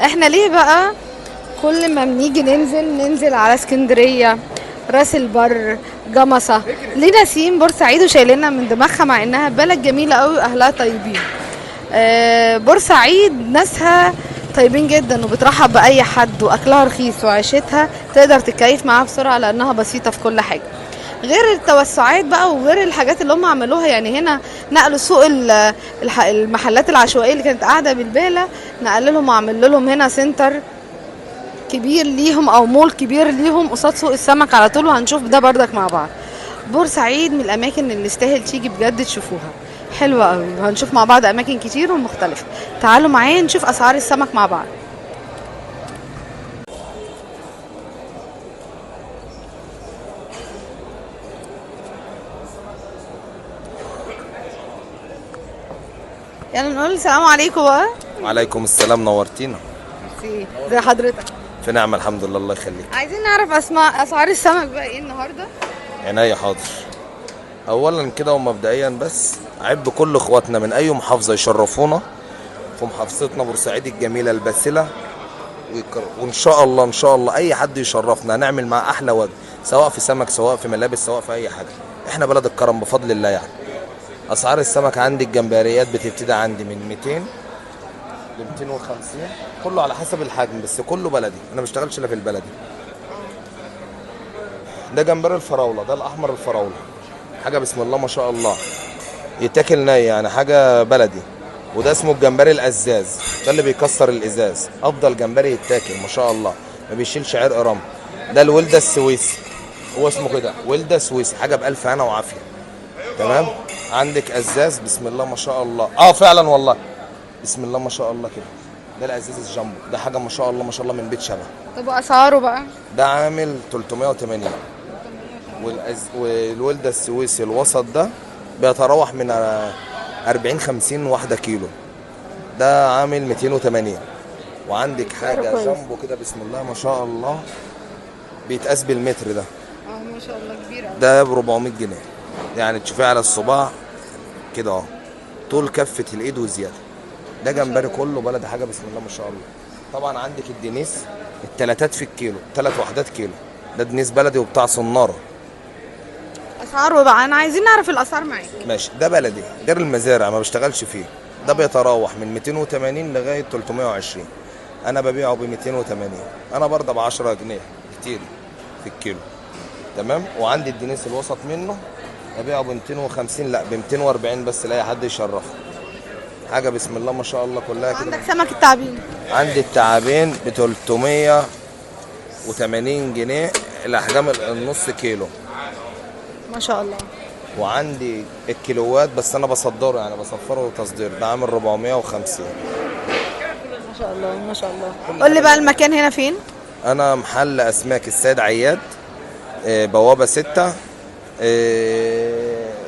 احنا ليه بقى كل ما بنيجي ننزل على اسكندريه، راس البر، جمصه، ليه ناسيين بورسعيد وشايلينها من دماغها مع انها بلد جميله قوي واهلها طيبين؟ بورسعيد ناسها طيبين جدا وبترحب باي حد، واكلها رخيص، وعيشتها تقدر تتكيف معاها بسرعه لانها بسيطه في كل حاجه. غير التوسعات بقى وغير الحاجات اللي هم عملوها، يعني هنا نقلوا سوق المحلات العشوائيه اللي كانت قاعده بالبالة، نقل لهم وعمل لهم هنا سنتر كبير ليهم او مول كبير ليهم قصاد سوق السمك على طول، وهنشوف ده بردك مع بعض. بورسعيد من الاماكن اللي يستاهل تيجي بجد تشوفوها، حلوه قوي، وهنشوف مع بعض اماكن كتير ومختلفه. تعالوا معايا نشوف اسعار السمك مع بعض. يلا نقول السلام عليكم بقى. وعليكم السلام، نورتينا. زي حضرتك؟ في نعمة الحمد لله، الله يخليك. عايزين نعرف اسعار السمك بقى ايه النهارده؟ عينيا حاضر. اولا كده ومبدئيا بس اعد كل اخواتنا من اي محافظة يشرفونا في محافظتنا بورسعيد الجميلة الباسلة، وان شاء الله ان شاء الله اي حد يشرفنا هنعمل معاه احلى وجه، سواء في سمك سواء في ملابس سواء في اي حاجة. احنا بلد الكرم بفضل الله يعني. اسعار السمك عندي الجمبريات بتبتدي عندي من 200 ل 250، كله على حسب الحجم، بس كله بلدي، انا ما بشتغلش الا في البلدي. ده جمبري الفراوله، ده الاحمر الفراوله، حاجه بسم الله ما شاء الله، يتاكل ني يعني، حاجه بلدي. وده اسمه الجمبري الازاز، ده اللي بيكسر الازاز، افضل جمبري يتاكل ما شاء الله، ما بيشيلش عرق رمل. ده الولده السويسي، هو اسمه كده ولده سويسي، حاجه بالف هنا وعافيه. تمام. عندك ازاز بسم الله ما شاء الله، فعلا والله بسم الله ما شاء الله كده. ده الازاز الجامبو، ده حاجه ما شاء الله ما شاء الله من بيت شبه. طب واسعاره بقى؟ ده عامل 380. والولده السويسي الوسط ده بيتراوح من 40 50 واحده كيلو، ده عامل 280. وعندك حاجه جامبو كده بسم الله ما شاء الله، بيتقاس بالمتر ده. ما شاء الله كبير قوي. ده ب 400 جنيه، يعني تشوفيه على الصباع كده اهو، طول كفه الايد وزياده. ده جمبري كله بلد، حاجه بسم الله ما شاء الله. طبعا عندك الدنيس التلاتات في الكيلو، 3 وحدات كيلو، ده دنيس بلدي وبتاع صناره. اسعاره بقى انا عايزين نعرف الاسعار معاك. ماشي. ده بلدي غير المزارع، ما بشتغلش فيه، ده بيتراوح من 280 لغايه 320، انا ببيعه ب 280، انا برضه ب 10 جنيه كتير في الكيلو. تمام. وعندي الدنيس الوسط منه ببيعه ب 250، لا ب 240 بس لاي حد يشرفه، حاجه بسم الله ما شاء الله كلها كده. عندك سمك التعابين؟ عندي التعابين ب 380 جنيه الاحجام النص كيلو ما شاء الله. وعندي الكيلوات بس انا بصدره، يعني بصفره تصدير، ده عامل 450. ما شاء الله ما شاء الله. قول لي بقى المكان هنا فين؟ انا محل اسماك السيد عياد، بوابه 6،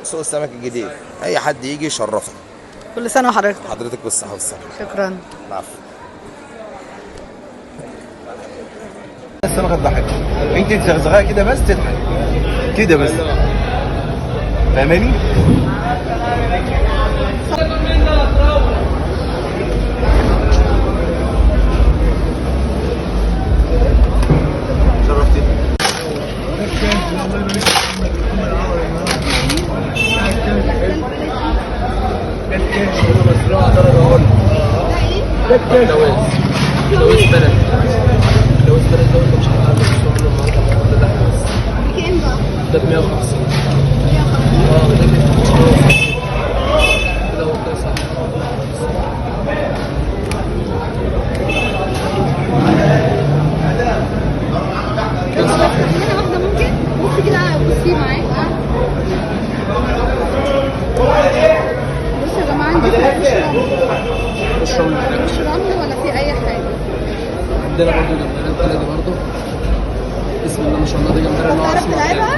سوق السمك الجديد، اي حد يجي يشرفنا. كل سنه وحضرتك حضرتك بالصحه والسلامه. شكرا. العفو. السمكه تضحك، انت تزغزغها كده بس تضحك كده بس، فاهماني؟ شرفتني. لويس بلد لويس بلد ده مش هتعرف تشوف له النهارده، ده تحت بس. بكام بقى؟ ده ب 150. ده كده هو كده صح. واحده ممكن بصي كده بصي معاك. بصوا يا جماعه، عندي مش رمل ولا في اي حاجه. عندنا برضه جمبريات بلدي برضه بسم الله ما شاء الله. ده جمبري نوع تعرف اسمه تلعبها؟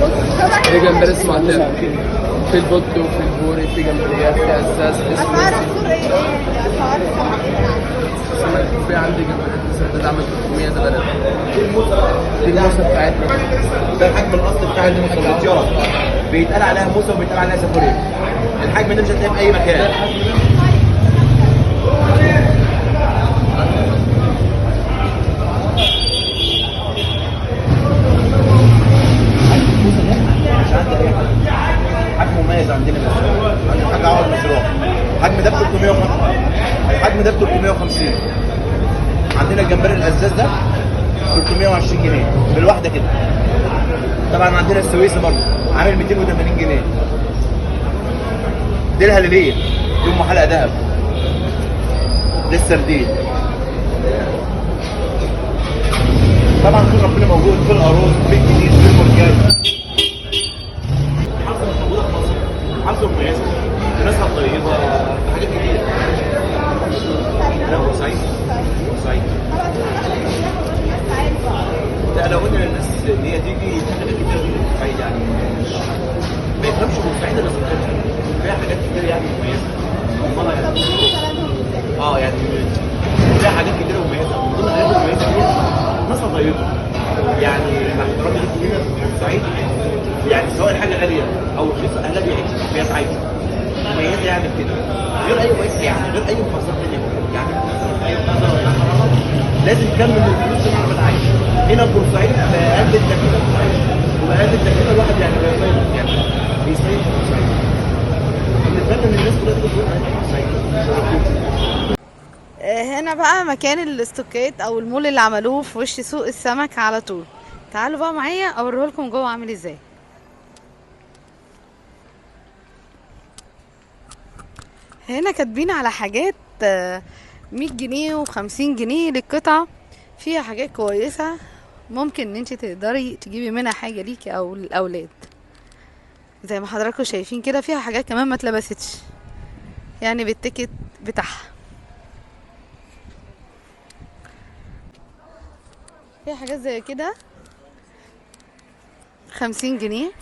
بص في جمبري اسمه عتاب، في البط وفي البوري، في جمبريات، في اساس اسعار السوق ايه؟ اسعار السمك. في عندي جمبريات مثلا ده عامل 300، ده بلدي. دي الموسم بتاعتنا، ده الحجم الاصلي بتاع الموسى، بيتقال عليها موسى وبيتقال عليها سافوريه. الحجم ده مش هتلاقيه في اي مكان. الحجم ده ب 350. عندنا الجمبري الازاز ده 320 جنيه بالواحده كده. طبعا عندنا السويسي برضه عامل 280 جنيه. دي الهلاليه دي ام حلقه ذهب. ده السردين. طبعا كل ربنا موجود في القاروص في الجديد في المرجان. حصل موجوده في مصر، حصل مميزه، ناسها طيبه، حاجات كتير. لا بورسعيد بورسعيد. لا لو قلنا للناس ان هي تيجي في حاجات كتير في بورسعيد يعني ما يفهمش بورسعيد الا صدقني فيها حاجات كتير يعني مميزه. والله يعني يعني فيها حاجات كتير مميزه. من ضمن الحاجات المميزه فيها ناسها طيبه. يعني مع احترامي ليكم هنا في بورسعيد يعني سواء الحاجه غاليه او رخيصه اهلها بيتعايشوا مميزه يعني كده غير اي وقت يعني غير اي محافظات ثانيه يعني اي محافظه لازم تكمل الفلوس اللي انا بتعايش هنا في بورسعيد بقلب التكلفه وبقلب التكلفه الواحد يعني بيستريح في بورسعيد. بنتمنى ان الناس كلها تيجي تروح في بورسعيد. هنا بقى مكان الاستوكات او المول اللي عملوه في وش سوق السمك على طول. تعالوا بقى معايا اوريهولكم جوه عامل ازاي. هنا كاتبين على حاجات 100 جنيه و50 جنيه للقطعة. فيها حاجات كويسة ممكن ان انت تقدري تجيبي منها حاجة ليكي او للاولاد. زي ما حضراتكم شايفين كده فيها حاجات كمان ما اتلبستش يعني بالتيكت بتاعها. فيها حاجات زي كده 50 جنيه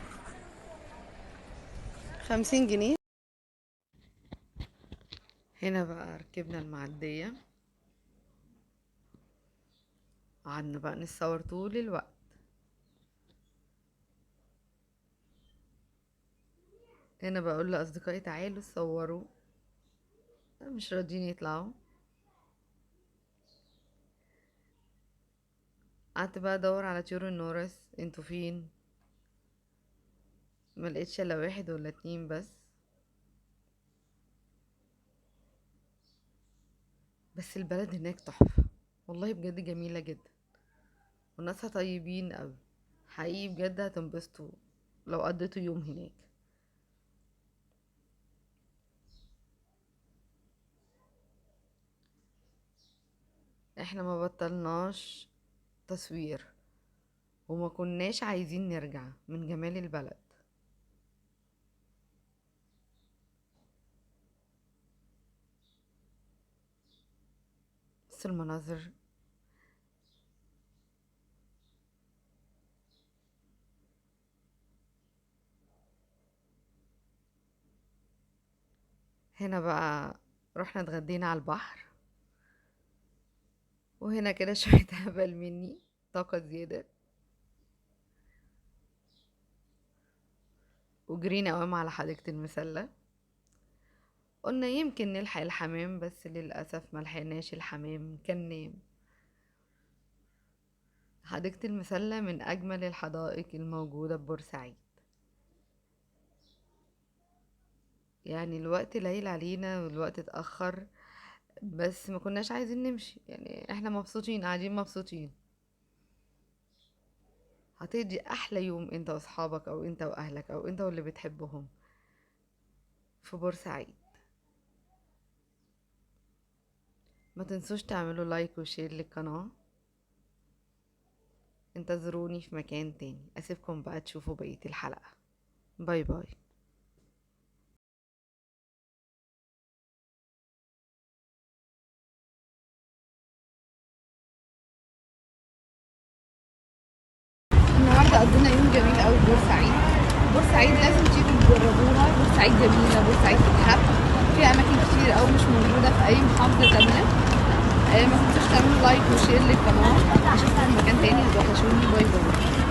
50 جنيه. هنا بقى ركبنا المعدية قعدنا بقى نتصور طول الوقت. هنا بقول لأصدقائي تعالوا صوروا مش راضيين يطلعوا. قعدت بقى ادور على طيور النورس انتوا فين، ملقتش الا واحد ولا اتنين بس البلد هناك تحفة والله بجد جميلة جدا وناسها طيبين اوي حقيقي بجد هتنبسطوا لو قضيتوا يوم هناك. احنا ما بطلناش تصوير وما كناش عايزين نرجع من جمال البلد. بس المناظر هنا بقى رحنا اتغدينا على البحر وهنا كده شوية هبل مني طاقة زيادة وجرينا قوام على حديقة المسلة. قلنا يمكن نلحق الحمام بس للأسف ملحقناش الحمام كان نام. حديقة المسلة من أجمل الحدائق الموجودة ببورسعيد. يعني الوقت ليل علينا والوقت اتأخر بس ما كناش عايزين نمشي يعني احنا مبسوطين قاعدين مبسوطين. هتقضي احلى يوم انت واصحابك او انت واهلك او انت واللي بتحبهم في بورسعيد. ما تنسوش تعملوا لايك وشير للقناة. انتظروني في مكان تاني اسيبكم بقى تشوفوا بقية الحلقة. باي باي. النهارده قضينا يوم جميل قوي في بورسعيد. بورسعيد لازم تيجوا تجربوها. بورسعيد جميله، بورسعيد تتحب، فيها اماكن كتير قوي مش موجوده في اي محافظه تانية. ما تنسوش تعملوا لايك وشير للقناه. اشوفكم في مكان تاني وتوحشوني. باي باي.